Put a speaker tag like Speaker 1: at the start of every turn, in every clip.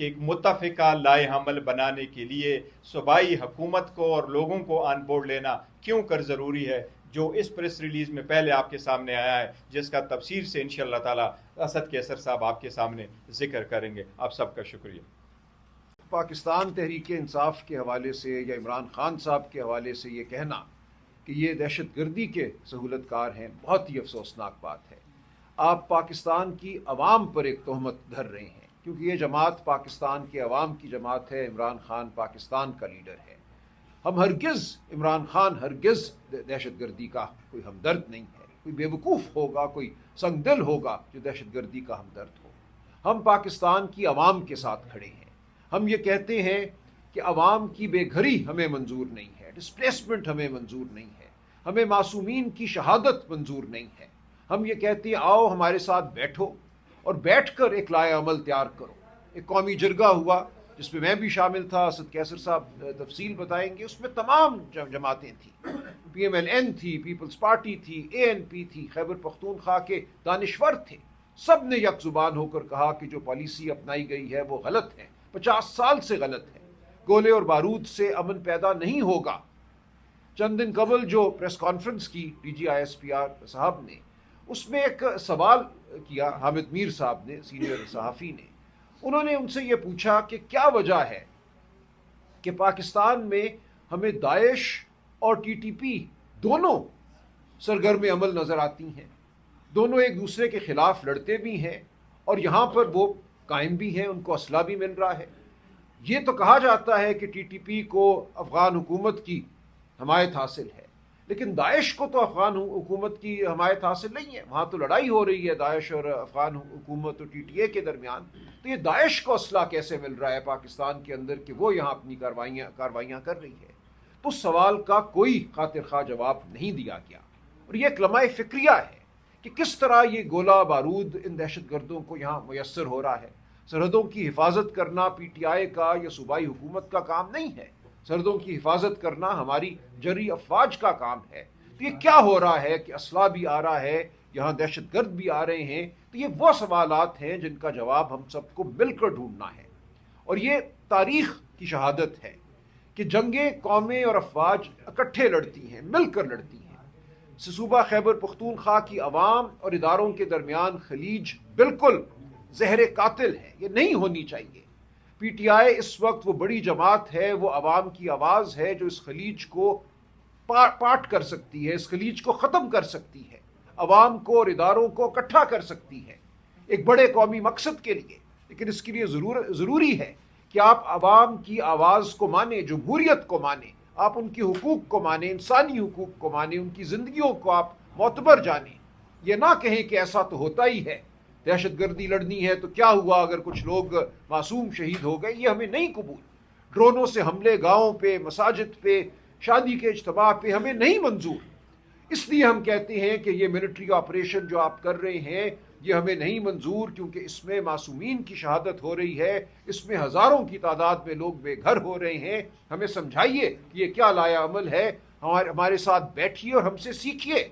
Speaker 1: کہ ایک متفقہ لائے حمل بنانے کے لیے صوبائی حکومت کو اور لوگوں کو آن بورڈ لینا کیوں کر ضروری ہے، جو اس پریس ریلیز میں پہلے آپ کے سامنے آیا ہے، جس کا تفصیل سے انشاءاللہ تعالی اسد کیسر صاحب آپ کے سامنے ذکر کریں گے۔ آپ سب کا شکریہ۔
Speaker 2: پاکستان تحریک انصاف کے حوالے سے یا عمران خان صاحب کے حوالے سے یہ کہنا کہ یہ دہشت گردی کے سہولت کار ہیں، بہت ہی افسوسناک بات ہے۔ آپ پاکستان کی عوام پر ایک تہمت دھر رہے ہیں، کیونکہ یہ جماعت پاکستان کے عوام کی جماعت ہے، عمران خان پاکستان کا لیڈر ہے۔ ہم ہرگز عمران خان ہرگز دہشت گردی کا کوئی ہمدرد نہیں ہے۔ کوئی بیوقوف ہوگا، کوئی سنگ دل ہوگا جو دہشت گردی کا ہمدرد ہو۔ ہم پاکستان کی عوام کے ساتھ کھڑے ہیں۔ ہم یہ کہتے ہیں کہ عوام کی بے گھری ہمیں منظور نہیں ہے، ڈسپلیسمنٹ ہمیں منظور نہیں ہے، ہمیں معصومین کی شہادت منظور نہیں ہے۔ ہم یہ کہتے ہیں آؤ ہمارے ساتھ بیٹھو اور بیٹھ کر ایک لائحہ عمل تیار کرو۔ ایک قومی جرگہ ہوا جس میں بھی شامل تھا، اسد کیسر صاحب تفصیل بتائیں گے، اس میں تمام جماعتیں تھیں، پی ایم ایل این تھی، پیپلز پارٹی تھی، اے این پی تھی، خیبر پختونخوا کے دانشور تھے۔ سب نے یک زبان ہو کر کہا کہ جو پالیسی اپنائی گئی ہے وہ غلط ہے، 50 سال سے غلط ہے، گولے اور بارود سے امن پیدا نہیں ہوگا۔ چند دن قبل جو پریس کانفرنس کی D G I S P R صاحب نے، اس میں ایک سوال کیا حامد میر صاحب نے، سینئر صحافی نے، انہوں نے ان سے یہ پوچھا کہ کیا وجہ ہے کہ پاکستان میں ہمیں داعش اور ٹی ٹی پی دونوں سرگرم عمل نظر آتی ہیں، دونوں ایک دوسرے کے خلاف لڑتے بھی ہیں اور یہاں پر وہ قائم بھی ہیں، ان کو اسلحہ بھی مل رہا ہے۔ یہ تو کہا جاتا ہے کہ ٹی ٹی پی کو افغان حکومت کی حمایت حاصل ہے، لیکن داعش کو تو افغان حکومت کی حمایت حاصل نہیں ہے، وہاں تو لڑائی ہو رہی ہے داعش اور افغان حکومت اور ٹی ٹی اے کے درمیان۔ تو یہ داعش کو اسلحہ کیسے مل رہا ہے پاکستان کے اندر کہ وہ یہاں اپنی کاروائیاں کر رہی ہے؟ تو اس سوال کا کوئی خاطر خواہ جواب نہیں دیا گیا، اور یہ ایک لمحہ فکریہ ہے کہ کس طرح یہ گولہ بارود ان دہشت گردوں کو یہاں میسر ہو رہا ہے۔ سرحدوں کی حفاظت کرنا پی ٹی آئی کا یا صوبائی حکومت کا کام نہیں ہے، سرحدوں کی حفاظت کرنا ہماری جرری افواج کا کام ہے۔ تو یہ کیا ہو رہا ہے کہ اسلحہ بھی آ رہا ہے، یہاں دہشت گرد بھی آ رہے ہیں؟ تو یہ وہ سوالات ہیں جن کا جواب ہم سب کو مل کر ڈھونڈنا ہے، اور یہ تاریخ کی شہادت ہے کہ جنگیں قومیں اور افواج اکٹھے لڑتی ہیں، مل کر لڑتی ہیں۔ صوبہ خیبر پختونخوا کی عوام اور اداروں کے درمیان خلیج بالکل زہر قاتل ہے، یہ نہیں ہونی چاہیے۔ پی ٹی آئی اس وقت وہ بڑی جماعت ہے، وہ عوام کی آواز ہے جو اس خلیج کو پاٹ کر سکتی ہے، اس خلیج کو ختم کر سکتی ہے، عوام کو اور اداروں کو اکٹھا کر سکتی ہے ایک بڑے قومی مقصد کے لیے۔ لیکن اس کے لیے ضروری ہے کہ آپ عوام کی آواز کو مانیں، جمہوریت کو مانیں، آپ ان کے حقوق کو مانیں، انسانی حقوق کو مانیں، ان کی زندگیوں کو آپ معتبر جانیں۔ یہ نہ کہیں کہ ایسا تو ہوتا ہی ہے، دہشت گردی لڑنی ہے تو کیا ہوا اگر کچھ لوگ معصوم شہید ہو گئے، یہ ہمیں نہیں قبول۔ ڈرونوں سے حملے گاؤں پہ، مساجد پہ، شادی کے اجتماع پہ ہمیں نہیں منظور۔ اس لیے ہم کہتے ہیں کہ یہ ملٹری آپریشن جو آپ کر رہے ہیں یہ ہمیں نہیں منظور، کیونکہ اس میں معصومین کی شہادت ہو رہی ہے، اس میں ہزاروں کی تعداد میں لوگ بے گھر ہو رہے ہیں۔ ہمیں سمجھائیے کہ یہ کیا لائحہ عمل ہے، ہمارے ساتھ بیٹھیے اور ہم سے سیکھیے،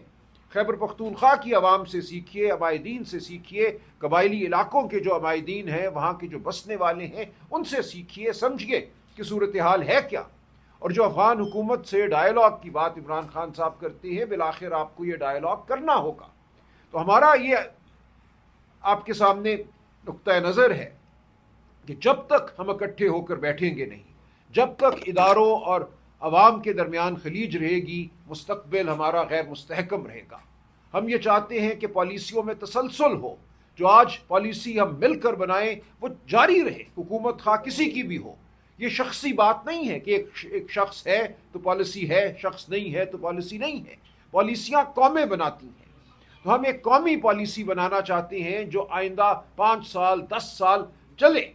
Speaker 2: خیبر پختونخوا کی عوام سے سیکھیے، عمائدین سے سیکھیے، قبائلی علاقوں کے جو عمائدین ہیں، وہاں کے جو بسنے والے ہیں، ان سے سیکھیے، سمجھیے کہ صورتحال ہے کیا۔ اور جو افغان حکومت سے ڈائیلاگ کی بات عمران خان صاحب کرتے ہیں، بالآخر آپ کو یہ ڈائیلاگ کرنا ہوگا۔ تو ہمارا یہ آپ کے سامنے نقطۂ نظر ہے کہ جب تک ہم اکٹھے ہو کر بیٹھیں گے نہیں، جب تک اداروں اور عوام کے درمیان خلیج رہے گی، مستقبل ہمارا غیر مستحکم رہے گا۔ ہم یہ چاہتے ہیں کہ پالیسیوں میں تسلسل ہو، جو آج پالیسی ہم مل کر بنائیں وہ جاری رہے، حکومت خواہ کسی کی بھی ہو۔ یہ شخصی بات نہیں ہے کہ ایک شخص ہے تو پالیسی ہے، شخص نہیں ہے تو پالیسی نہیں ہے۔ پالیسیاں قومیں بناتی ہیں، تو ہم ایک قومی پالیسی بنانا چاہتے ہیں جو آئندہ 5 سال 10 سال چلے۔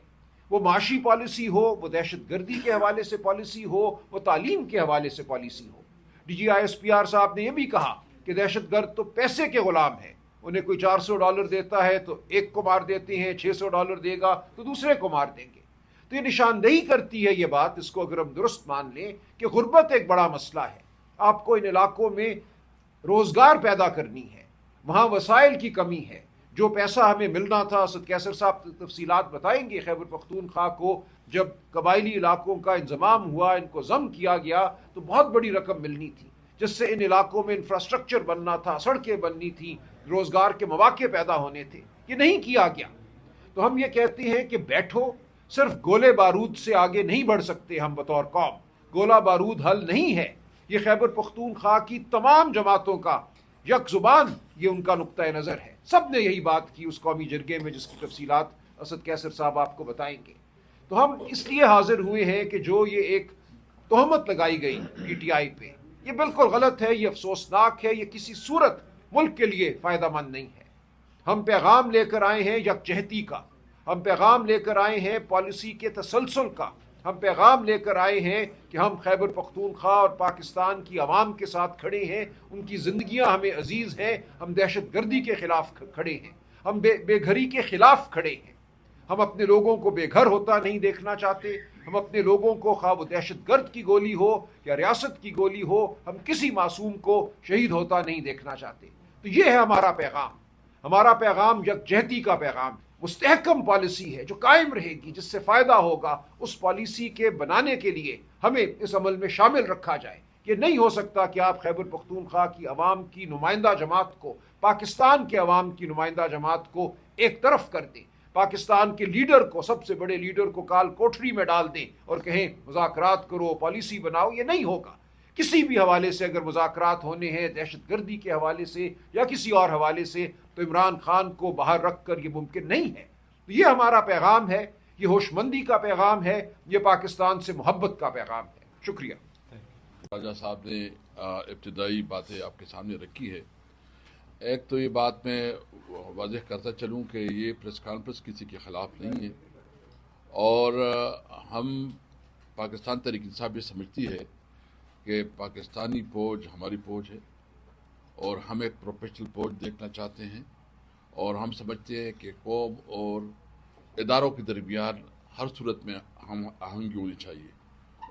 Speaker 2: وہ معاشی پالیسی ہو، وہ دہشت گردی کے حوالے سے پالیسی ہو، وہ تعلیم کے حوالے سے پالیسی ہو۔ D G I S P R صاحب نے یہ بھی کہا کہ دہشت گرد تو پیسے کے غلام ہیں، انہیں کوئی $400 دیتا ہے تو ایک کو مار دیتے ہیں، $600 دے گا تو دوسرے کو مار دیں گے۔ تو یہ نشاندہی کرتی ہے یہ بات، اس کو اگر ہم درست مان لیں، کہ غربت ایک بڑا مسئلہ ہے۔ آپ کو ان علاقوں میں روزگار پیدا کرنی ہے، وہاں وسائل کی کمی ہے، جو پیسہ ہمیں ملنا تھا، اسد کیسر صاحب تفصیلات بتائیں گے، خیبر پختونخوا کو جب قبائلی علاقوں کا انضمام ہوا، ان کو ضم کیا گیا تو بہت بڑی رقم ملنی تھی، جس سے ان علاقوں میں انفراسٹرکچر بننا تھا، سڑکیں بننی تھی، روزگار کے مواقع پیدا ہونے تھے. یہ نہیں کیا گیا. تو ہم یہ کہتے ہیں کہ بیٹھو، صرف گولے بارود سے آگے نہیں بڑھ سکتے ہم بطور قوم. گولہ بارود حل نہیں ہے. یہ خیبر پختونخوا کی تمام جماعتوں کا یک زبان یہ ان کا نقطۂ نظر ہے. سب نے یہی بات کی اس قومی جرگے میں، جس کی تفصیلات اسد کیسر صاحب آپ کو بتائیں گے. تو ہم اس لیے حاضر ہوئے ہیں کہ جو یہ ایک تہمت لگائی گئی پی ٹی آئی پہ، یہ بالکل غلط ہے، یہ افسوسناک ہے، یہ کسی صورت ملک کے لیے فائدہ مند نہیں ہے. ہم پیغام لے کر آئے ہیں یکجہتی کا، ہم پیغام لے کر آئے ہیں پالیسی کے تسلسل کا، ہم پیغام لے کر آئے ہیں کہ ہم خیبر پختونخوا اور پاکستان کی عوام کے ساتھ کھڑے ہیں، ان کی زندگیاں ہمیں عزیز ہیں، ہم دہشت گردی کے خلاف کھڑے ہیں، ہم بے گھری کے خلاف کھڑے ہیں. ہم اپنے لوگوں کو بے گھر ہوتا نہیں دیکھنا چاہتے. ہم اپنے لوگوں کو خواہ وہ دہشت گرد کی گولی ہو یا ریاست کی گولی ہو، ہم کسی معصوم کو شہید ہوتا نہیں دیکھنا چاہتے. تو یہ ہے ہمارا پیغام. ہمارا پیغام یکجہتی کا پیغام، مستحکم پالیسی ہے جو قائم رہے گی، جس سے فائدہ ہوگا. اس پالیسی کے بنانے کے لیے ہمیں اس عمل میں شامل رکھا جائے. یہ نہیں ہو سکتا کہ آپ خیبر پختونخوا کی عوام کی نمائندہ جماعت کو، پاکستان کے عوام کی نمائندہ جماعت کو ایک طرف کر دیں، پاکستان کے لیڈر کو، سب سے بڑے لیڈر کو کال کوٹری میں ڈال دیں اور کہیں مذاکرات کرو، پالیسی بناؤ. یہ نہیں ہوگا. کسی بھی حوالے سے اگر مذاکرات ہونے ہیں، دہشت گردی کے حوالے سے یا کسی اور حوالے سے، تو عمران خان کو باہر رکھ کر یہ ممکن نہیں ہے. تو یہ ہمارا پیغام ہے، یہ ہوش مندی کا پیغام ہے، یہ پاکستان سے محبت کا پیغام ہے. شکریہ.
Speaker 3: راجہ صاحب نے ابتدائی باتیں آپ کے سامنے رکھی ہے. ایک تو یہ بات میں واضح کرتا چلوں کہ یہ پریس کانفرنس کسی کے خلاف نہیں ہے، اور ہم پاکستان تحریک انصاف یہ سمجھتی ہے کہ پاکستانی فوج ہماری فوج ہے، اور ہم ایک پروفیشنل فوج دیکھنا چاہتے ہیں، اور ہم سمجھتے ہیں کہ قوم اور اداروں کے درمیان ہر صورت میں ہم آہنگی ہونی چاہیے.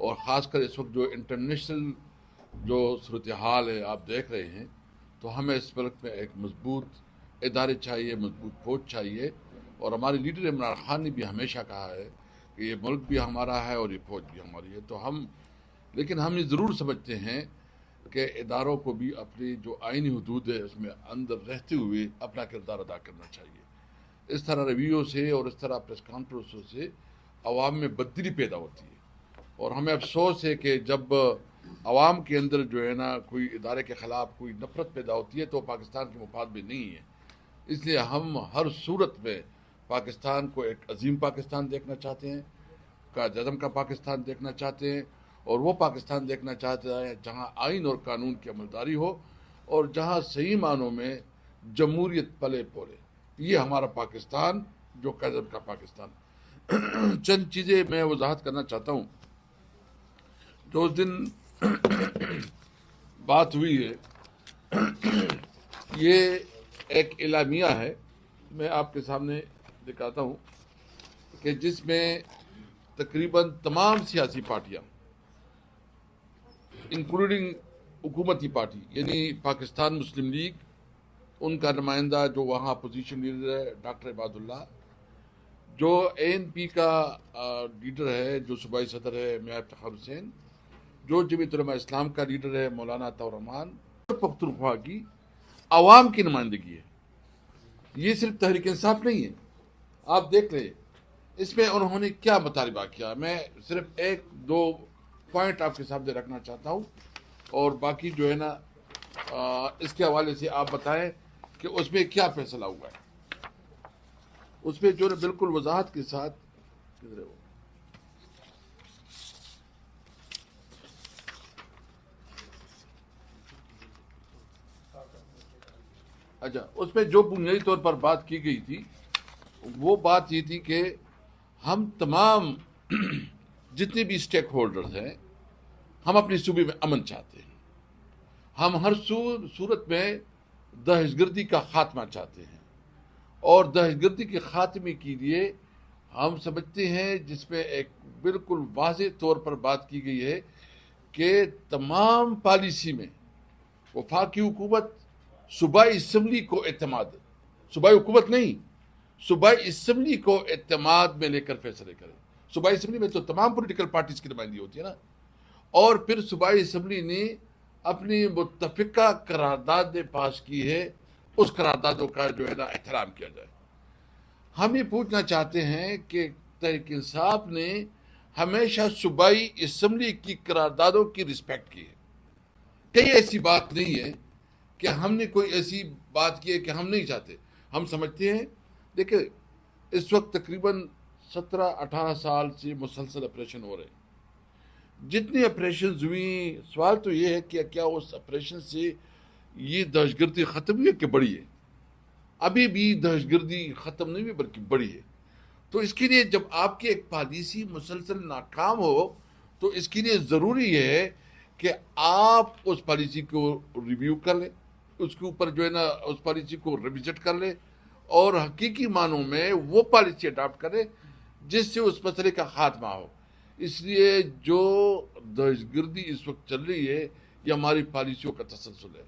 Speaker 3: اور خاص کر اس وقت جو انٹرنیشنل جو صورتحال ہے آپ دیکھ رہے ہیں، تو ہمیں اس ملک میں ایک مضبوط ادارے چاہیے، مضبوط فوج چاہیے. اور ہمارے لیڈر عمران خان نے بھی ہمیشہ کہا ہے کہ یہ ملک بھی ہمارا ہے اور یہ فوج بھی ہماری ہے. لیکن ہم یہ ضرور سمجھتے ہیں کہ اداروں کو بھی اپنی جو آئینی حدود ہے اس میں اندر رہتے ہوئے اپنا کردار ادا کرنا چاہیے. اس طرح رویوں سے اور اس طرح پریس کانفرنسوں سے عوام میں بددلی پیدا ہوتی ہے، اور ہمیں افسوس ہے کہ جب عوام کے اندر جو ہے نا کوئی ادارے کے خلاف کوئی نفرت پیدا ہوتی ہے تو پاکستان کے مفاد میں نہیں ہے. اس لیے ہم ہر صورت میں پاکستان کو ایک عظیم پاکستان دیکھنا چاہتے ہیں، کا جزم کا پاکستان دیکھنا چاہتے ہیں، اور وہ پاکستان دیکھنا چاہتے ہیں جہاں آئین اور قانون کی عملداری ہو اور جہاں صحیح معنوں میں جمہوریت پلے پولے. یہ ہمارا پاکستان جو قدم کا پاکستان. چند چیزیں میں وضاحت کرنا چاہتا ہوں. جو اس دن بات ہوئی ہے یہ ایک اعلامیہ ہے، میں آپ کے سامنے دکھاتا ہوں، کہ جس میں تقریباً تمام سیاسی پارٹیاں انکلوڈنگ حکومتی پارٹی یعنی پاکستان مسلم لیگ، ان کا نمائندہ جو وہاں اپوزیشن لیڈر ہے ڈاکٹر عباد اللہ، جو ANP کا لیڈر ہے جو صوبائی صدر ہے میاں افتخار حسین، جو جمعیت علماء اسلام کا لیڈر ہے مولانا عطاء الرحمان، پختونخوا کی عوام کی نمائندگی ہے. یہ صرف تحریک انصاف نہیں ہے. آپ دیکھ لیں اس میں انہوں نے کیا مطالبہ کیا. میں صرف ایک دو پوائنٹ آپ کے سامنے رکھنا چاہتا ہوں، اور باقی جو ہے نا اس کے حوالے سے آپ بتائیں کہ اس میں کیا فیصلہ ہوا ہے. اس میں جو ہے بالکل وضاحت کے ساتھ کدھر ہے وہ اچھا، اس میں جو بنیادی طور پر بات کی گئی تھی وہ بات یہ تھی کہ ہم تمام جتنے بھی اسٹیک ہولڈرز ہیں ہم اپنی صوبے میں امن چاہتے ہیں. ہم ہر صورت میں دہشت گردی کا خاتمہ چاہتے ہیں، اور دہشت گردی کے خاتمے کے لیے ہم سمجھتے ہیں جس میں ایک بالکل واضح طور پر بات کی گئی ہے کہ تمام پالیسی میں وفاقی حکومت، صوبائی اسمبلی کو اعتماد، صوبائی حکومت نہیں، صوبائی اسمبلی کو اعتماد میں لے کر فیصلے کرے. صوبائی اسمبلی میں تو تمام پولیٹیکل پارٹیز کی نمائندگی ہوتی ہے نا. اور پھر صوبائی اسمبلی نے اپنی متفقہ قراردادیں پاس کی ہے، اس قراردادوں کا جو ہے نا احترام کیا جائے. ہم یہ پوچھنا چاہتے ہیں کہ تحریک انصاف نے ہمیشہ صوبائی اسمبلی کی قراردادوں کی رسپیکٹ کی ہے. کہیں ایسی بات نہیں ہے کہ ہم نے کوئی ایسی بات کی ہے کہ ہم نہیں چاہتے. ہم سمجھتے ہیں، دیکھیں اس وقت تقریباً 17-18 سال سے مسلسل آپریشن ہو رہے ہیں. جتنے آپریشنز ہوئی، سوال تو یہ ہے کہ کیا اس آپریشن سے یہ دہشت گردی ختم ہوئی ہے کہ بڑھی ہے؟ ابھی بھی دہشت گردی ختم نہیں ہوئی بلکہ بڑھی ہے. تو اس کے لیے جب آپ کی ایک پالیسی مسلسل ناکام ہو تو اس کے لیے ضروری ہے کہ آپ اس پالیسی کو ریویو کر لیں، اس کے اوپر جو ہے نا اس پالیسی کو ریوزٹ کر لیں اور حقیقی معنوں میں وہ پالیسی اڈاپٹ کریں جس سے اس مسئلے کا خاتمہ ہو. اس لیے جو دہشت گردی اس وقت چل رہی ہے یہ ہماری پالیسیوں کا تسلسل ہے.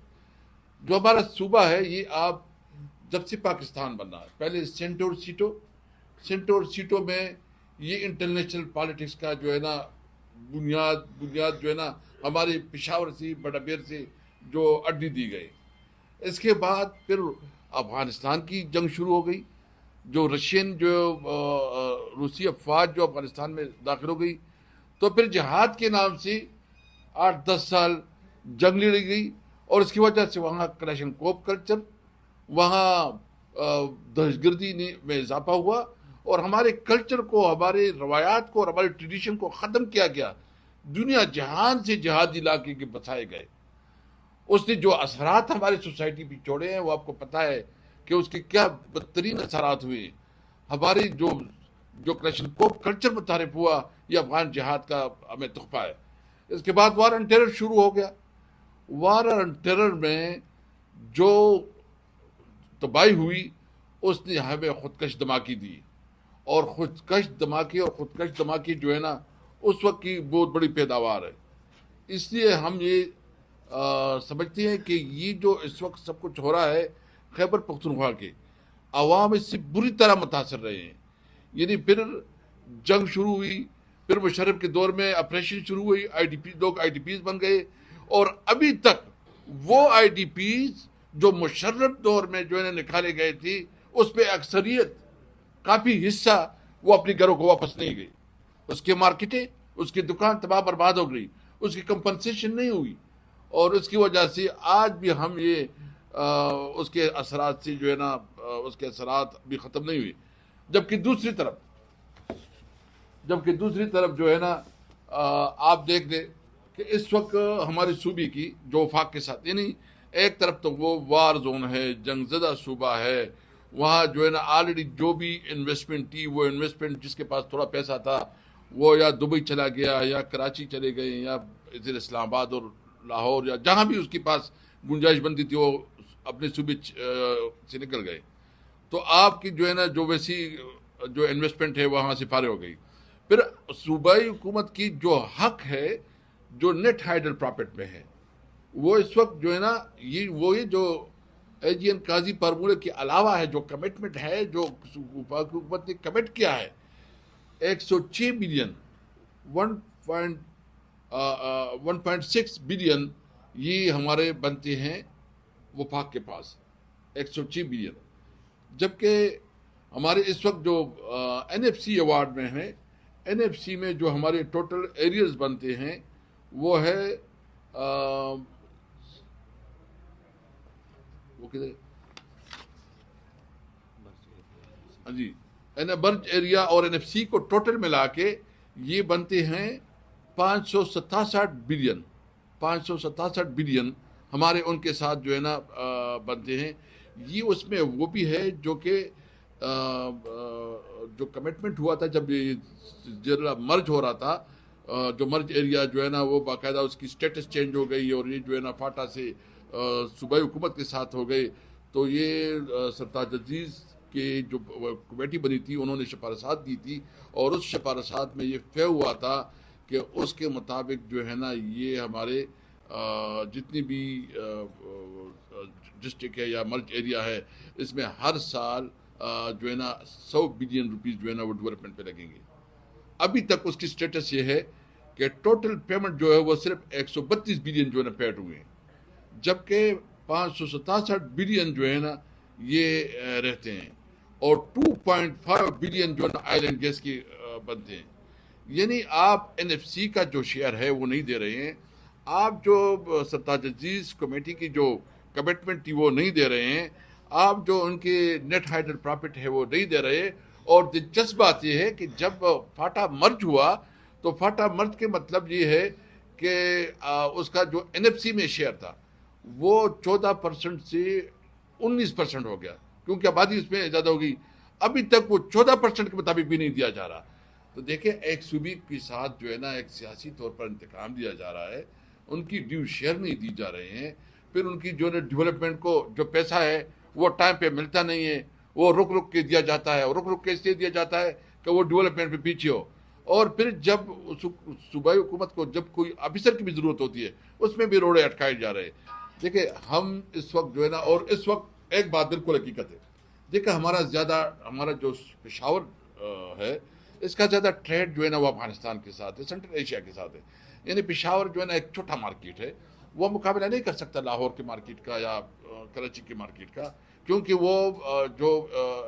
Speaker 3: جو ہمارا صوبہ ہے یہ آپ جب سے پاکستان بنا ہے، پہلے سینٹ اور سیٹوں میں یہ انٹرنیشنل پالیٹکس کا جو ہے نا بنیاد جو ہے نا ہمارے پشاور سے بڑا بیر سے جو اڈی دی گئی. اس کے بعد پھر افغانستان کی جنگ شروع ہو گئی، جو روسی افواج جو افغانستان میں داخل ہو گئی، تو پھر جہاد کے نام سے 8-10 سال جنگ لڑی گئی اور اس کی وجہ سے وہاں کلیشن کوپ کلچر، وہاں دہشت گردی میں اضافہ ہوا اور ہمارے کلچر کو، ہمارے روایات کو اور ہمارے ٹریڈیشن کو ختم کیا گیا. دنیا جہان سے جہادی علاقے کے بسائے گئے. اس نے جو اثرات ہمارے سوسائٹی پہ چھوڑے ہیں وہ آپ کو پتہ ہے کہ اس کے کیا بدترین اثرات ہوئے. ہماری جو کلیشن کوپ کلچر متعارف ہوا یہ افغان جہاد کا ہمیں تحفہ ہے. اس کے بعد وار آن ٹیرر شروع ہو گیا. وار آن ٹیرر میں جو تباہی ہوئی اس نے ہمیں خودکش دھماکی دی، اور خودکش دھماکی جو ہے نا اس وقت کی بہت بڑی پیداوار ہے. اس لیے ہم یہ سمجھتے ہیں کہ یہ جو اس وقت سب کچھ ہو رہا ہے خیبر پختونخوا کے عوام اس سے بری طرح متاثر رہے ہیں. یعنی پھر جنگ شروع ہوئی، پھر مشرف کے دور میں آپریشن شروع ہوئی، لوگ آئی ڈی پیز بن گئے، اور ابھی تک وہ آئی ڈی پیز جو مشرف دور میں جو ہے نکالے گئے تھے اس پہ اکثریت کافی حصہ وہ اپنے گھروں کو واپس نہیں گئی. اس کے مارکیٹیں، اس کی دکان تباہ برباد ہو گئی، اس کی کمپنسیشن نہیں ہوئی، اور اس کی وجہ سے آج بھی ہم یہ اس کے اثرات سے جو ہے نا اس کے اثرات بھی ختم نہیں ہوئی. جبکہ دوسری طرف جو ہے نا آپ دیکھ لیں کہ اس وقت ہمارے صوبے کی جو وفاق کے ساتھ، یعنی ایک طرف تو وہ وار زون ہے، جنگ زدہ صوبہ ہے، وہاں جو ہے نا آلریڈی جو بھی انویسٹمنٹ تھی وہ انویسٹمنٹ جس کے پاس تھوڑا پیسہ تھا وہ یا دبئی چلا گیا یا کراچی چلے گئے یا ادھر اسلام آباد اور لاہور یا جہاں بھی اس کے پاس گنجائش بنتی تھی وہ اپنے صوبے سے نکل گئے. تو آپ کی جو ہے نا جو ویسی جو انویسٹمنٹ ہے وہاں سے فارغ ہو گئی. پھر صوبائی حکومت کی جو حق ہے جو نیٹ ہائیڈل پراپرٹ میں ہے وہ اس وقت جو ہے نا یہ جو اے جی این قاضی پرمولے کے علاوہ ہے جو کمٹمنٹ ہے جو وفاقی حکومت نے کمٹ کیا ہے 106 بلین 1.6 بلین یہ ہمارے بنتے ہیں وفاق کے پاس 106 بلین. جبکہ ہمارے اس وقت جو این ایف سی ایوارڈ میں ہیں، این ایف سی میں جو ہمارے ٹوٹل ایریز بنتے ہیں وہ ہے وہ کدھر جی برج ایریا اور این ایف سی کو ٹوٹل ملا کے یہ بنتے ہیں 567 بلین ہمارے ان کے ساتھ جو ہے نا بنتے ہیں. یہ اس میں وہ بھی ہے جو کہ جو کمٹمنٹ ہوا تھا جب یہ مرج ہو رہا تھا، جو مرج ایریا جو ہے نا وہ باقاعدہ اس کی سٹیٹس چینج ہو گئی اور یہ جو ہے نا فاٹا سے صوبائی حکومت کے ساتھ ہو گئے. تو یہ سرتاج عزیز کی جو کمیٹی بنی تھی انہوں نے سفارشات دی تھی اور اس سفارشات میں یہ طے ہوا تھا کہ اس کے مطابق جو ہے نا یہ ہمارے جتنی بھی ڈسٹرکٹ ہے یا مرج ایریا ہے اس میں ہر سال جو ہے نا 100 بلین روپیز جو ہے نا وہ ڈیولپمنٹ پہ لگیں گے. ابھی تک اس کی سٹیٹس یہ ہے کہ ٹوٹل پیمنٹ جو ہے وہ صرف 132 بلین جو ہے نا پیڈ ہوئے ہیں, جبکہ 567 بلین جو ہے نا یہ رہتے ہیں اور 2.5 بلین جو ہے نا آئل اینڈ گیس کی بنتے ہیں. یعنی آپ این ایف سی کا جو شیئر ہے وہ نہیں دے رہے ہیں, آپ جو سرتاج عزیز کمیٹی کی جو کمٹمنٹ تھی وہ نہیں دے رہے ہیں, آپ جو ان کے نیٹ ہائیڈل پرافٹ ہے وہ نہیں دے رہے. اور دلچسپ بات یہ ہے کہ جب فاٹا مرج ہوا تو فاٹا مرج کے مطلب یہ ہے کہ اس کا جو این ایف سی میں شیئر تھا وہ 14% سے 19% ہو گیا, کیونکہ آبادی اس میں زیادہ ہو گئی. ابھی تک وہ 14% کے مطابق بھی نہیں دیا جا رہا. تو دیکھیں ایک صوبے کے ساتھ جو ہے نا ایک سیاسی طور پر انتقام دیا جا رہا ہے, ان کی ڈیو شیئر نہیں دی جا رہے ہیں, پھر ان کی جو ہے ڈیولپمنٹ کو جو پیسہ ہے وہ ٹائم پہ ملتا نہیں ہے, وہ رک کے دیا جاتا ہے. اور رک کے اس لیے دیا جاتا ہے کہ وہ ڈیولپمنٹ پہ پیچھے ہو, اور پھر جب صوبائی حکومت کو جب کوئی آفیسر کی بھی ضرورت ہوتی ہے اس میں بھی روڑے اٹکائے جا رہے ہیں. دیکھیں ہم اس وقت جو ہے نا, اور اس وقت ایک بات بالکل حقیقت ہے, دیکھیں ہمارا جو پشاور ہے اس کا زیادہ ٹریڈ جو ہے نا وہ افغانستان کے ساتھ ہے, سینٹرل ایشیا کے ساتھ ہے. یعنی پشاور جو ہے نا ایک چھوٹا مارکیٹ ہے, وہ مقابلہ نہیں کر سکتا لاہور کے مارکیٹ کا یا کراچی کے مارکیٹ کا, کیونکہ وہ جو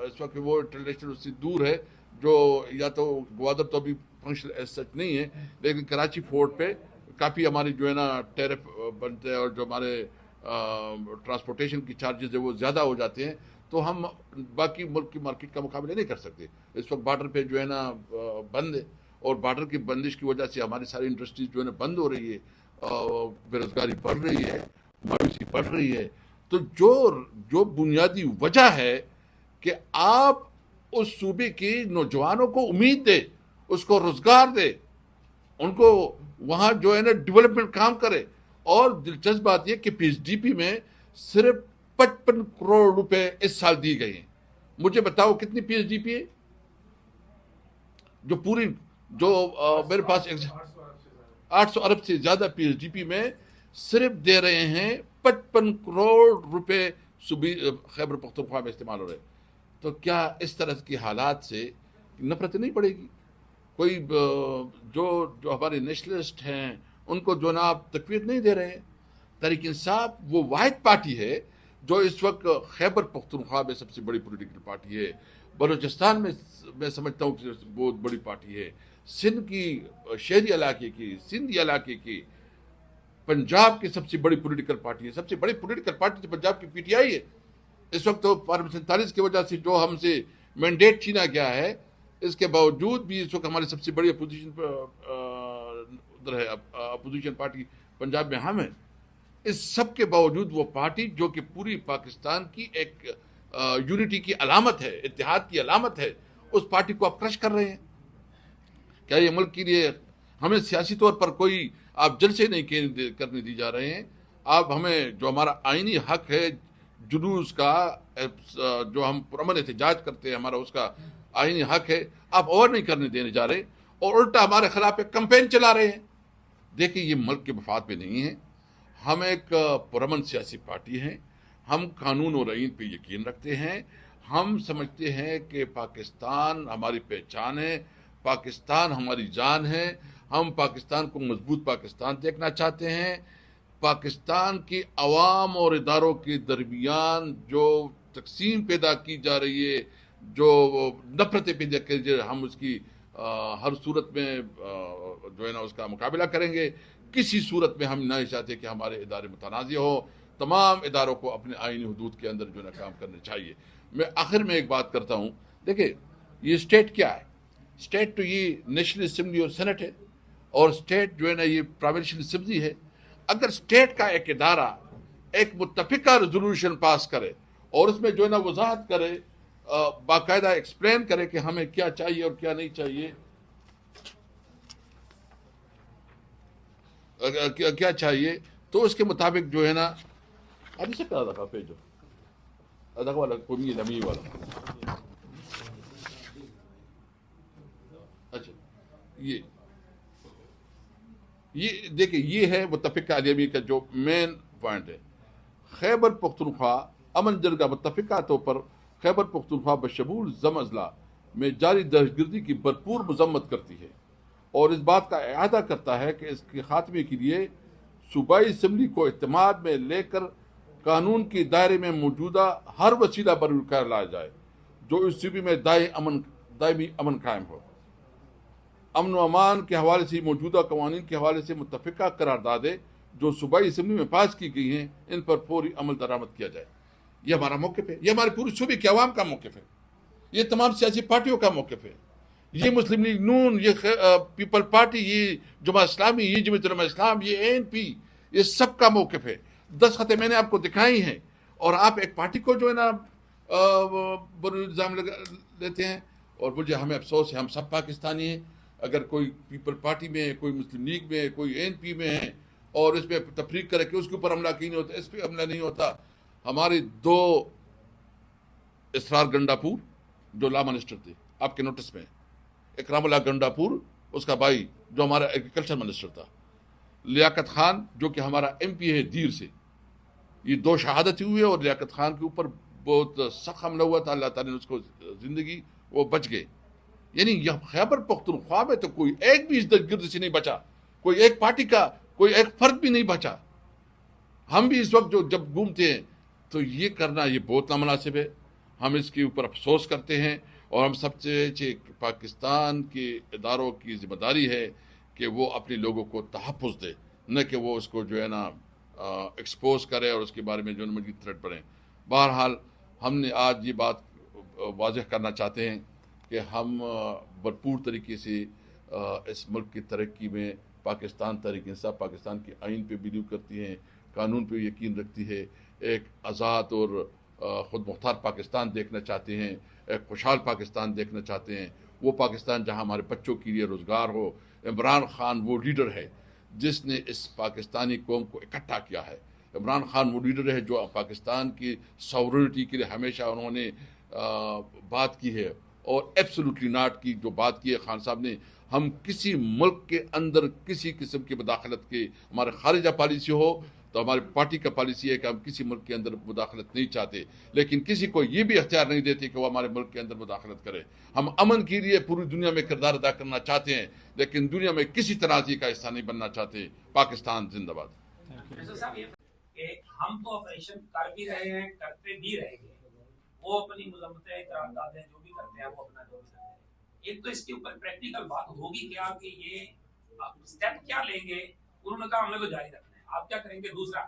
Speaker 3: اس وقت وہ انٹرنیشنل اس سے دور ہے. جو یا تو گوادر تو ابھی فنکشنل ایز سچ نہیں ہے, لیکن کراچی فورٹ پہ کافی ہماری جو ہے نا ٹیرف بنتے ہیں اور جو ہمارے ٹرانسپورٹیشن کی چارجز ہے وہ زیادہ ہو جاتے ہیں, تو ہم باقی ملک کی مارکیٹ کا مقابلہ نہیں کر سکتے. اس وقت بارڈر پہ جو ہے نا بند ہے, اور بارڈر کی بندش کی وجہ سے ہماری ساری انڈسٹریز جو ہے نا بند ہو رہی ہے, بے روزگاری بڑھ رہی ہے, مایوسی بڑھ رہی ہے. تو جو بنیادی وجہ ہے کہ آپ اس صوبے کے نوجوانوں کو امید دے, اس کو روزگار دے, ان کو وہاں جو ہے نا ڈیولپمنٹ کام کرے. اور دلچسپ بات یہ کہ پی ایچ ڈی پی میں صرف 55 کروڑ روپے اس سال دی گئی ہیں. مجھے بتاؤ کتنی پی ایچ ڈی پی ہے جو پوری جو میرے پاس 800 ارب سے زیادہ پی ایچ ڈی پی میں صرف دے رہے ہیں 55 کروڑ روپے خیبر پختونخوا میں استعمال ہو رہے. تو کیا اس طرح کی حالات سے نفرت نہیں پڑے گی؟ کوئی جو ہمارے نیشنلسٹ ہیں ان کو جو نا آپ تقویت نہیں دے رہے ہیں. تحریک انصاف وہ واحد پارٹی ہے جو اس وقت خیبر پختونخوا میں سب سے بڑی پولیٹیکل پارٹی ہے, بلوچستان میں سمجھتا ہوں کہ بہت بڑی پارٹی ہے, سندھ کی شہری علاقے کی, سندھی علاقے کی, پنجاب کی سب سے بڑی پولیٹیکل پارٹی ہے. سب سے بڑی پولیٹیکل پارٹی تو پنجاب کی پی ٹی آئی ہے. اس وقت تو فارم 47 کی وجہ سے جو ہم سے مینڈیٹ چھینا گیا ہے, اس کے باوجود بھی اس وقت ہماری سب سے بڑی اپوزیشن پارٹی پنجاب میں ہم ہیں. اس سب کے باوجود وہ پارٹی جو کہ پوری پاکستان کی ایک یونٹی کی علامت ہے, اتحاد کی علامت ہے, اس پارٹی کو آپ کرش کر رہے ہیں. کیا یہ ملک کے لیے ہمیں سیاسی طور پر کوئی آپ جلسے نہیں کرنے دی جا رہے ہیں؟ آپ ہمیں جو ہمارا آئینی حق ہے جلوس کا, جو ہم پرامن احتجاج کرتے ہیں, ہمارا اس کا آئینی حق ہے, آپ اور نہیں کرنے دینے جا رہے, اور الٹا ہمارے خلاف ایک کمپین چلا رہے ہیں. دیکھیں یہ ملک کے مفاد پہ نہیں ہے. ہم ایک پرامن سیاسی پارٹی ہیں, ہم قانون اور آئین پہ یقین رکھتے ہیں. ہم سمجھتے ہیں کہ پاکستان ہماری پہچان ہے, پاکستان ہماری جان ہے. ہم پاکستان کو مضبوط پاکستان دیکھنا چاہتے ہیں. پاکستان کی عوام اور اداروں کے درمیان جو تقسیم پیدا کی جا رہی ہے, جو نفرتیں پیدا کی جا رہی ہے, ہم اس کی ہر صورت میں جو ہے نا اس کا مقابلہ کریں گے. کسی صورت میں ہم نہیں چاہتے کہ ہمارے ادارے متنازع ہوں. تمام اداروں کو اپنے آئینی حدود کے اندر جو ہے نا کام کرنا چاہیے. میں آخر میں ایک بات کرتا ہوں, دیکھیں یہ اسٹیٹ کیا ہے؟ اسٹیٹ تو یہ نیشنل اسمبلی اور سینٹ ہے, اور اسٹیٹ جو ہے نا یہ پروونشل اسمبلی ہے. اگر اسٹیٹ کا ایک ادارہ ایک متفقہ ریزولوشن پاس کرے اور اس میں جو ہے نا وضاحت کرے, باقاعدہ ایکسپلین کرے کہ ہمیں کیا چاہیے اور کیا نہیں چاہیے, کیا چاہیے, تو اس کے مطابق جو ہے نا ابھی سے کرا رکھا پیجو ادھا والا قومی نمی والا. اچھا یہ دیکھیں یہ ہے متفقہ علیمی کا جو مین پوائنٹ ہے. خیبر پختونخوا امن جرگہ متفقہ طور پر خیبر پختونخوا بشمول زم اضلاع میں جاری دہشت گردی کی بھرپور مذمت کرتی ہے اور اس بات کا اعادہ کرتا ہے کہ اس کے خاتمے کے لیے صوبائی اسمبلی کو اعتماد میں لے کر قانون کے دائرے میں موجودہ ہر وسیلہ پر لایا جائے جو اس صوبے میں دائمی امن قائم ہو. امن و امان کے حوالے سے موجودہ قوانین کے حوالے سے متفقہ قراردادیں جو صوبائی اسمبلی میں پاس کی گئی ہیں ان پر فوری عمل درآمد کیا جائے. یہ ہمارا موقف ہے, یہ ہمارے پورے صوبے کے عوام کا موقف ہے, یہ تمام سیاسی پارٹیوں کا موقف ہے, یہ مسلم لیگ نون, یہ پیپل پارٹی, یہ جماعت اسلامی, یہ جمعیت علماء اسلام, یہ ANP, یہ سب کا موقف ہے. 10 خطیں میں نے آپ کو دکھائی ہیں اور آپ ایک پارٹی کو جو ہے نا بر الزام لیتے ہیں. اور مجھے ہمیں افسوس ہے, ہم سب پاکستانی ہیں. اگر کوئی پیپل پارٹی میں ہے, کوئی مسلم لیگ میں ہے, کوئی ANP میں ہے اور اس پہ تفریق کرے کہ اس کے اوپر حملہ کی نہیں ہوتا, اس پہ حملہ نہیں ہوتا. ہمارے 2 اسرار گنڈاپور جو لا منسٹر تھے آپ کے نوٹس میں, اکرام اللہ گنڈاپور اس کا بھائی جو ہمارا ایگریکلچر منسٹر تھا, لیاقت خان جو کہ ہمارا MP ہے دیر سے, یہ 2 شہادت ہوئے اور لیاقت خان کے اوپر بہت سخت حملہ ہوا تھا. اللہ تعالیٰ نے اس کو زندگی, وہ بچ گئے. یعنی یہ خیبر پختونخوا میں تو کوئی ایک بھی اس دہشت گرد سے نہیں بچا, کوئی ایک پارٹی کا کوئی ایک فرد بھی نہیں بچا. ہم بھی اس وقت جو جب گھومتے ہیں تو یہ کرنا یہ بہت نامناسب ہے. ہم اس کے اوپر افسوس کرتے ہیں اور ہم سب سے پاکستان کے اداروں کی ذمہ داری ہے کہ وہ اپنے لوگوں کو تحفظ دے, نہ کہ وہ اس کو جو ہے نا ایکسپوز کرے اور اس کے بارے میں جو مزید تھریٹ بڑھیں. بہرحال ہم نے آج یہ بات واضح کرنا چاہتے ہیں کہ ہم بھرپور طریقے سے اس ملک کی ترقی میں پاکستان تحریک انصاف پاکستان کے آئین پہ بلیو کرتی ہیں, قانون پہ یقین رکھتی ہے, ایک آزاد اور خود مختار پاکستان دیکھنا چاہتے ہیں, ایک خوشحال پاکستان دیکھنا چاہتے ہیں, وہ پاکستان جہاں ہمارے بچوں کے لیے روزگار ہو. عمران خان وہ لیڈر ہے جس نے اس پاکستانی قوم کو اکٹھا کیا ہے. عمران خان وہ لیڈر ہے جو پاکستان کی ساورنٹی کے لیے ہمیشہ انہوں نے بات کی ہے اور ایبسولوٹلی ناٹ کی جو بات کی ہے خان صاحب نے. ہم کسی ملک کے اندر کسی قسم کی مداخلت کے, ہمارے خارجہ پالیسی ہو تو ہماری پارٹی کا پالیسی ہے کہ ہم کسی ملک کے اندر مداخلت نہیں چاہتے, لیکن کسی کو یہ بھی اختیار نہیں دیتے کہ وہ ہمارے ملک کے اندر مداخلت کرے. ہم امن کے لیے پوری دنیا میں کردار ادا کرنا چاہتے ہیں لیکن دنیا میں کسی تنازع کا حصہ نہیں بننا چاہتے. پاکستان زندہ باد.
Speaker 4: ہم تو آپریشن کر بھی رہے ہیں, کرتے بھی رہیں گے, وہ اپنی مذمتیں قراردادیں جو بھی کرتے ہیں وہ اپنا جو بھی کرتے ہیں. ایک تو اس کے اوپر پریکٹیکل بات ہوگی کیا کہ یہ اسٹیپ کیا لیں گے. انہوں نے کہا ہم نے تو جاری رکھنا ہے, آپ کیا کریں گے. دوسرا,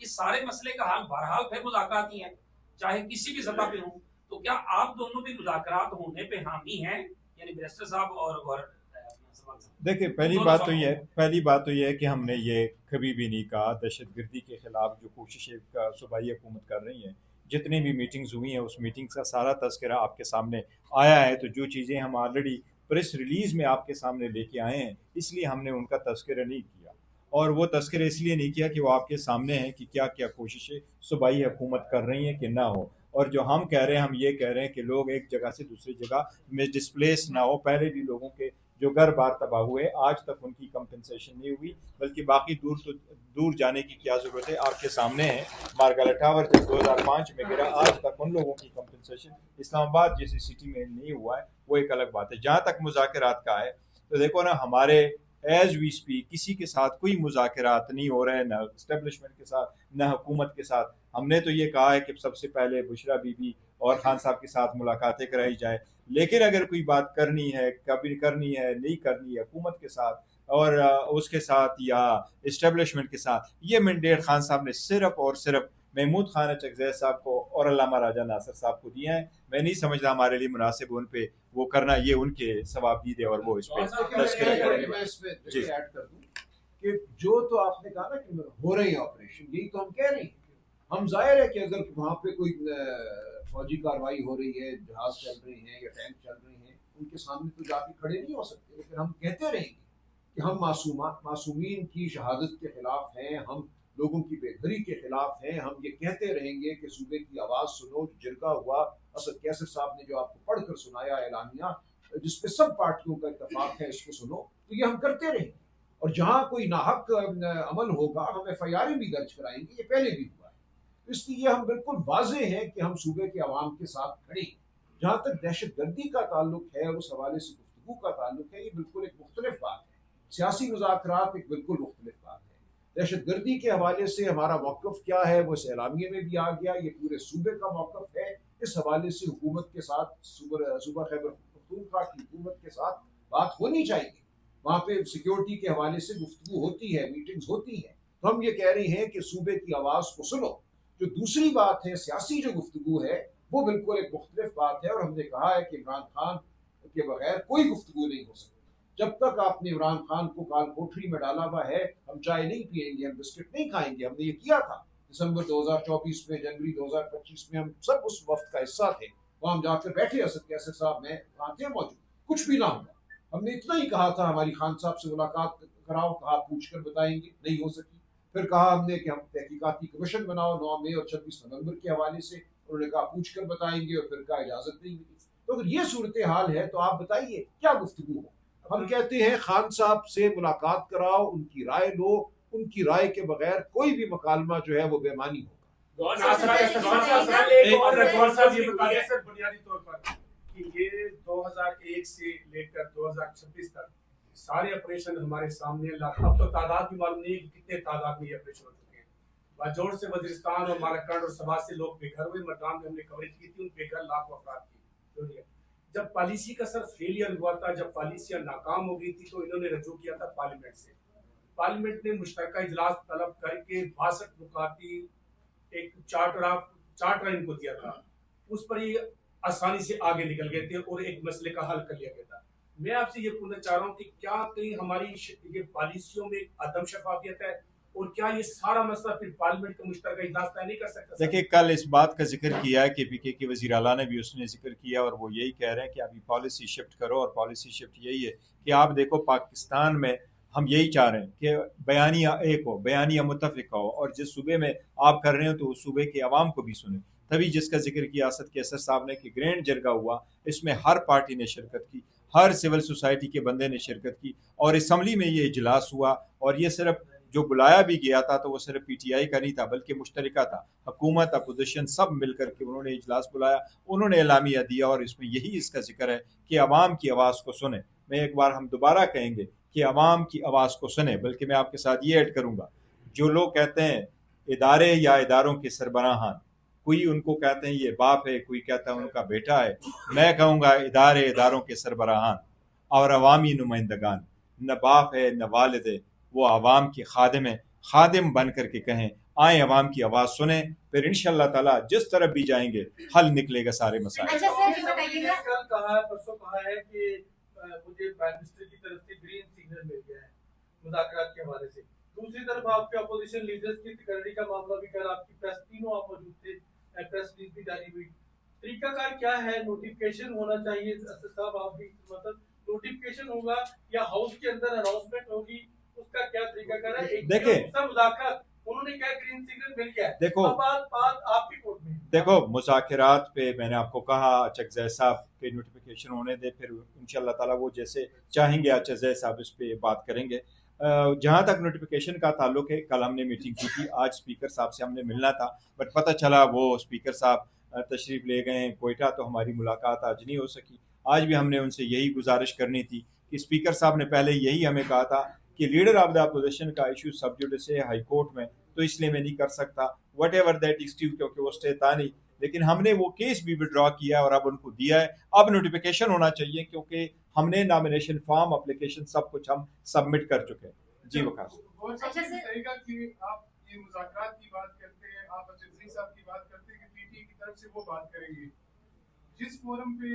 Speaker 4: اس سارے مسئلے کا حل بہرحال پھر مذاکرات ہی ہیں, چاہے کسی بھی سطح پہ ہوں. تو کیا آپ دونوں بھی مذاکرات ہونے پہ حامی ہیں, یعنی بیرسٹر صاحب اور
Speaker 1: دیکھیں پہلی بات تو یہ ہے کہ ہم نے یہ کبھی بھی نہیں کہا دہشت گردی کے خلاف جو کوششیں صوبائی حکومت کر رہی ہیں, جتنی بھی میٹنگز ہوئی ہیں اس میٹنگ کا سارا تذکرہ آپ کے سامنے آیا ہے. تو جو چیزیں ہم آلریڈی پریس ریلیز میں آپ کے سامنے لے کے آئے ہیں اس لیے ہم نے ان کا تذکرہ نہیں کیا, اور وہ تذکرہ اس لیے نہیں کیا کہ وہ آپ کے سامنے ہیں کہ کیا کیا کوششیں صوبائی حکومت کر رہی ہیں کہ نہ ہو. اور جو ہم کہہ رہے ہیں, ہم یہ کہہ رہے ہیں کہ لوگ ایک جگہ سے دوسری جگہ میں ڈسپلیس نہ ہو. پہلے بھی لوگوں کے جو گھر بار تباہ ہوئے آج تک ان کی کمپنسیشن نہیں ہوئی, بلکہ باقی دور جانے کی کیا ضرورت ہے. آپ کے سامنے ہے مارگالا ٹاور جب 2005 میں گرا, آج تک ان لوگوں کی کمپنسیشن اسلام آباد جیسی سٹی میں نہیں ہوا ہے, وہ ایک الگ بات ہے. جہاں تک مذاکرات کا ہے تو دیکھو نا, ہمارے ایز وی اسپیک کسی کے ساتھ کوئی مذاکرات نہیں ہو رہے, نہ اسٹیبلشمنٹ کے ساتھ نہ حکومت کے ساتھ. ہم نے تو یہ کہا ہے کہ سب سے پہلے بشرا بی بی اور خان صاحب کے ساتھ ملاقاتیں کرائی جائے, لیکن اگر کوئی بات کرنی ہے, کبھی کرنی ہے, نہیں کرنی ہے حکومت کے ساتھ اور اس کے ساتھ یا اسٹیبلشمنٹ کے ساتھ, یہ مینڈیٹ خان صاحب نے صرف اور صرف محمود خان چکزئی صاحب کو اور علامہ راجہ ناصر صاحب کو دیا ہے. میں نہیں سمجھتا ہمارے لیے مناسب ان پہ وہ کرنا, یہ ان کے ثواب دید ہے اور وہ اس پہ تذکرہ کریں گے.
Speaker 2: میں اس میں ایڈ کر دوں کہ جو تو آپ نے کہا نا کہ ہو رہے ہیں آپریشن, یہی تو ہم کہہ رہے ہیں. ہم ظاہر ہے کہ اگر وہاں پہ کوئی فوجی کارروائی ہو رہی ہے, جہاز چل رہے ہیں یا ٹینک چل رہے ہیں, ان کے سامنے تو جا کے کھڑے نہیں ہو سکتے, لیکن ہم کہتے رہیں گے کہ ہم معصومین کی شہادت کے خلاف ہیں, ہم لوگوں کی بے گھری کے خلاف ہیں. ہم یہ کہتے رہیں گے کہ صوبے کی آواز سنو. جرگہ ہوا اسد کیسر صاحب نے جو آپ کو پڑھ کر سنایا اعلامیہ, جس پہ سب پارٹیوں کا اتفاق ہے, اس کو سنو. تو یہ ہم کرتے رہیں گے اور جہاں کوئی ناحق عمل ہوگا ہم FIR بھی درج کرائیں گے، یہ پہلے بھی ہوا ہے۔ اس لیے ہم بالکل واضح ہیں کہ ہم صوبے کے عوام کے ساتھ کھڑے ہیں۔ جہاں تک دہشت گردی کا تعلق ہے اور اس حوالے سے گفتگو کا تعلق ہے، یہ بالکل ایک مختلف بات ہے۔ سیاسی مذاکرات ایک بالکل مختلف بات ہے۔ دہشت گردی کے حوالے سے ہمارا موقف کیا ہے وہ اس اعلامیے میں بھی آ گیا، یہ پورے صوبے کا موقف ہے۔ اس حوالے سے حکومت کے ساتھ صوبہ خیبر پختونخوا کی حکومت کے ساتھ بات ہونی چاہیے۔ وہاں پہ سیکیورٹی کے حوالے سے گفتگو ہوتی ہے، میٹنگز ہوتی ہیں۔ تو ہم یہ کہہ رہے ہیں کہ صوبے کی آواز کو سنو۔ جو دوسری بات ہے سیاسی جو گفتگو ہے وہ بالکل ایک مختلف بات ہے، اور ہم نے کہا ہے کہ عمران خان کے بغیر کوئی گفتگو نہیں ہو سکتی۔ جب تک آپ نے عمران خان کو کال کوٹری میں ڈالا ہوا ہے ہم چائے نہیں پیئیں گے، ہم بسکٹ نہیں کھائیں گے۔ ہم نے یہ کیا تھا دسمبر 2024 میں، جنوری 2025 میں، ہم سب اس وفد کا حصہ تھے۔ وہاں ہم جا کر بیٹھے، اسد کیسر صاحب میں وہاں تھے موجود، کچھ بھی نہ ہوا۔ ہم نے اتنا ہی کہا تھا ہماری خان صاحب سے ملاقات کراؤ، کہا پوچھ کر بتائیں گے، نہیں ہو سکی۔ پھر کہا ہم نے کہ ہم تحقیقاتی کمیشن بناؤ 9 مئی اور 26 نومبر کے حوالے سے، انہوں نے کہا پوچھ کر بتائیں گے، اور پھر کہا اجازت نہیں ملی۔ تو اگر یہ صورتحال ہے تو آپ بتائیے کیا گفتگو ہو؟ ہم کہتے ہیں خان صاحب سے ملاقات کراؤ، ان کی رائے لو، ان کی رائے کے بغیر کوئی بھی مکالمہ جو ہے وہ بے معنی ہوگا۔
Speaker 5: بنیادی طور پر کہ یہ 2001 سے لے کر 2026 تک سارے آپریشن ہمارے سامنے، اب تو تعداد بھی معلوم نہیں کہ کتنے تعداد میں یہ آپریشن ہو چکے ہیں۔ باجوڑ سے وزیرستان اور مالاکنڈ اور سبا سے لوگ بے گھر ہوئے، مردان میں ہم نے کوریج کی تھی، ان بے گھر لاکھوں افراد کی۔ جب پالیسی کا سر فیلئر ہوا تھا، جب پالیسیاں ناکام ہو گئی تھی، تو انہوں نے رجوع کیا تھا پارلیمنٹ سے۔ پارلیمنٹ نے مشترکہ اجلاس طلب کر کے 62 نکاتی ایک چارٹر ان کو دیا تھا، اس پر یہ آسانی سے آگے نکل گئے تھے اور ایک مسئلے کا حل کر لیا گیا تھا۔ میں آپ سے یہ پوچھنا چاہ رہا ہوں کہ کیا کہیں ہماری یہ پالیسیوں میں عدم شفافیت ہے، اور کیا یہ سارا مسئلہ پھر پارلیمنٹ کا مشترکہ اجلاس طے نہیں کر سکتا؟
Speaker 1: دیکھیں کل اس بات کا ذکر کیا ہے کہ PK کے وزیر اعلیٰ نے بھی اس نے ذکر کیا، اور وہ یہی کہہ رہے ہیں کہ ابھی پالیسی شفٹ کرو، اور پالیسی شفٹ یہی ہے کہ آپ دیکھو پاکستان میں ہم یہی چاہ رہے ہیں کہ بیانیہ ایک ہو، بیانیہ متفق ہو، اور جس صوبے میں آپ کر رہے ہو تو اس صوبے کے عوام کو بھی سنیں۔ تبھی جس کا ذکر کیا اسد کیسر صاحب نے کہ گرینڈ جرگہ ہوا، اس میں ہر پارٹی نے شرکت کی، ہر سول سوسائٹی کے بندے نے شرکت کی، اور اسمبلی میں یہ اجلاس ہوا، اور یہ صرف جو بلایا بھی گیا تھا تو وہ صرف PTI کا نہیں تھا بلکہ مشترکہ تھا، حکومت اپوزیشن سب مل کر کے انہوں نے اجلاس بلایا، انہوں نے اعلامیہ دیا، اور اس میں یہی اس کا ذکر ہے کہ عوام کی آواز کو سنیں۔ میں ایک بار ہم دوبارہ کہیں گے کہ عوام کی آواز کو سنیں، بلکہ میں آپ کے ساتھ یہ ایڈ کروں گا، جو لوگ کہتے ہیں ادارے یا اداروں کے سربراہان، کوئی ان کو کہتے ہیں یہ باپ ہے، کوئی کہتا ہے ان کا بیٹا ہے، میں کہوں گا اداروں کے سربراہان اور عوامی نمائندگان نہ باپ ہے نہ والد ہے، وہ عوام کے خادم ہیں، خادم بن کر کے کہیں آئیں عوام کی آواز سنیں، پھر انشاءاللہ تعالیٰ جس طرف بھی جائیں گے حل نکلے گا سارے مسائل۔
Speaker 6: اچھا سر یہ بتائیے گا، کل کہا پرسوں کہا ہے کہ مجھے پرائم منسٹر کی طرف سے گرین سگنل مل گیا ہے مذاکرات کے حوالے سے۔ دوسری طرف آپ کے اپوزیشن لیڈرز کی تقرری کا معاملہ بھی کل آپ کی پریس تینوں آپ موجود تھے، پریس ریلیز بھی جاری ہوئی۔ طریقہ کار کیا ہے؟ نوٹیفیکیشن ہونا چاہیے، اسد صاحب آپ بھی مطلب نوٹیفیکیشن ہوگا یا ہاؤس کے اندر اناؤنسمنٹ ہوگی، اس کا کیا طریقہ کار ہے؟ دیکھیں مذاکرات انہوں نے کہا گرین سگنل مل گیا ہے، دیکھو بات آپ کی کورٹ میں، دیکھو
Speaker 1: مذاکرات پہ میں نے آپ کو کہا اچکزئی صاحب کے نوٹیفیکیشن ہونے دے، پھر انشاءاللہ تعالیٰ وہ جیسے چاہیں گے اچکزئی صاحب اس پہ بات کریں گے۔ جہاں تک نوٹیفیکیشن کا تعلق ہے، کل ہم نے میٹنگ کی تھی، آج اسپیکر صاحب سے ہم نے ملنا تھا، بٹ پتہ چلا وہ اسپیکر صاحب تشریف لے گئے ہیں کوئٹہ، تو ہماری ملاقات آج نہیں ہو سکی۔ آج بھی ہم نے ان سے یہی گزارش کرنی تھی کہ اسپیکر صاحب نے پہلے یہی ہمیں کہا تھا کہ لیڈر آف دا اپوزیشن کا ایشو سب جوڈس ہے ہائی کورٹ میں، تو اس لیے میں نہیں کر سکتا whatever that is to, کیونکہ وہ اسٹے تھا نہیں، لیکن ہم نے وہ کیس بھی وڈرا کیا اور اب ان کو دیا ہے۔ اب نوٹیفیکیشن ہونا چاہیے کیونکہ ہم نے نامینیشن فارم اپلیکیشن سب کچھ ہم سبمٹ کر چکے ہیں۔ جی وقاص
Speaker 5: طریقہ کہ آپ یہ مذاکرات کی بات کرتے ہیں، آپ اچکزئی صاحب کی بات کرتے ہیں کہ PTI کی طرف سے وہ بات کریں گے، جس فورم پہ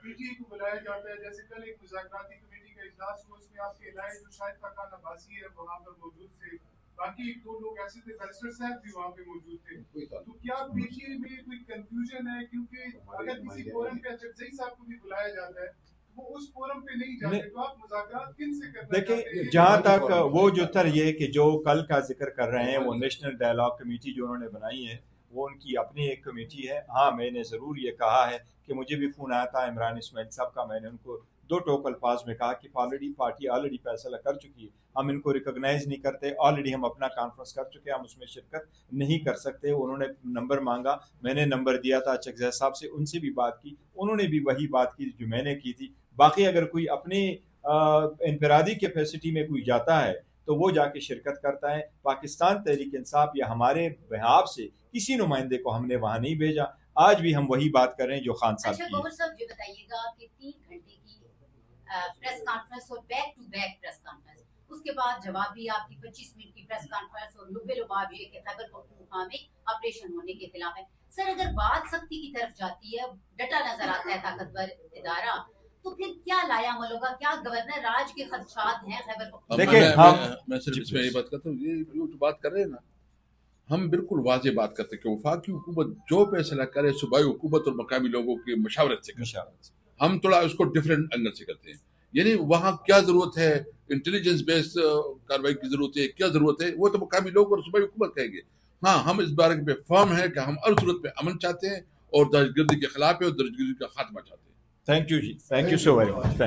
Speaker 5: PTI کو بلایا جاتا ہے، جیسے کل ایک مذاکراتی کمیٹی کا اجلاس ہوا، اس میں آپ کے علاوہ جو شاید فقان عباسی ہے وہاں پر موجود تھے، باقی ایک دو لوگ ایسے تھے، بیرسٹر صاحب بھی وہاں پہ موجود تھے، تو کیا PTI میں کوئی کنفیوژن ہے؟ کیونکہ اگر کسی فورم پہ اچکزئی صاحب کو بھی بلایا جاتا ہے وہ اس فورم پہ نہیں جاتے، تو آپ مذاکرات کن سے کرنا چاہتے ہیں؟
Speaker 1: دیکھیں جہاں تک وہ جو تر یہ کہ جو کل کا ذکر کر رہے ہیں وہ نیشنل ڈائلاگ کمیٹی جو انہوں نے بنائی ہے وہ ان کی اپنی ایک کمیٹی ہے۔ ہاں میں نے ضرور یہ کہا ہے کہ مجھے بھی فون آیا تھا عمران اسماعیل صاحب کا، میں نے ان کو دو ٹوک الفاظ میں کہا کہ پارٹی آلریڈی فیصلہ کر چکی ہے, ہم ان کو ریکگنائز نہیں کرتے, آلریڈی ہم اپنا کانفرنس کر چکے ہیں, ہم اس میں شرکت نہیں کر سکتے. انہوں نے نمبر مانگا, میں نے نمبر دیا تھا چکزئی صاحب سے, ان سے بھی بات کی, انہوں نے بھی وہی بات کی جو میں نے کی تھی. باقی اگر کوئی اپنی انفرادی کیپیسٹی میں کوئی جاتا ہے تو وہ جا کے شرکت کرتا ہے. پاکستان تحریک انصاف یا ہمارے بہاف سے کسی نمائندے کو ہم نے وہاں نہیں بھیجا. آج بھی ہم وہی بات کر رہے ہیں جو خان صاحب کی.
Speaker 7: اچھا گوہر صاحب یہ بتائیے گا کہ 3 گھنٹے کی پریس کانفرنس اور back to back press conference, اس کے بعد جواب بھی آپ کی 25 منٹ کی پریس کانفرنس اور لبے لباب یہ کہ خیبر پختونخوا میں آپریشن ہونے کے خلاف ہے. سر اگر بات سختی کی طرف جاتی ہے, ڈٹا نظر آتا ہے طاقتور ادارہ, تو پھر کیا لایا عمل ہوگا؟ کیا گورنر راج کے خدشات ہیں خیبر پختونخوا؟
Speaker 1: دیکھیں
Speaker 3: میں صرف اس میں یہ بات کرتا ہوں, یہ جو بات کر رہے ہیں نا, ہم بالکل واضح بات کرتے ہیں کہ وفاقی حکومت جو فیصلہ کرے صوبائی حکومت اور مقامی لوگوں کی مشاورت سے کرے. ہم تھوڑا اس کو ڈفرینٹ اینگل سے کرتے ہیں, یعنی وہاں کیا ضرورت ہے, انٹیلیجنس بیس کارروائی کی ضرورت ہے, کیا ضرورت ہے, وہ تو مقامی لوگ اور صوبائی حکومت کہیں گے. ہاں ہم اس بارے میں فرم ہے کہ ہم ہر صورت میں امن چاہتے ہیں اور دہشت گردی کے خلاف ہے اور دہشت گردی کا خاتمہ چاہتے ہیں.
Speaker 1: تھینک یو جی, thank you so very much.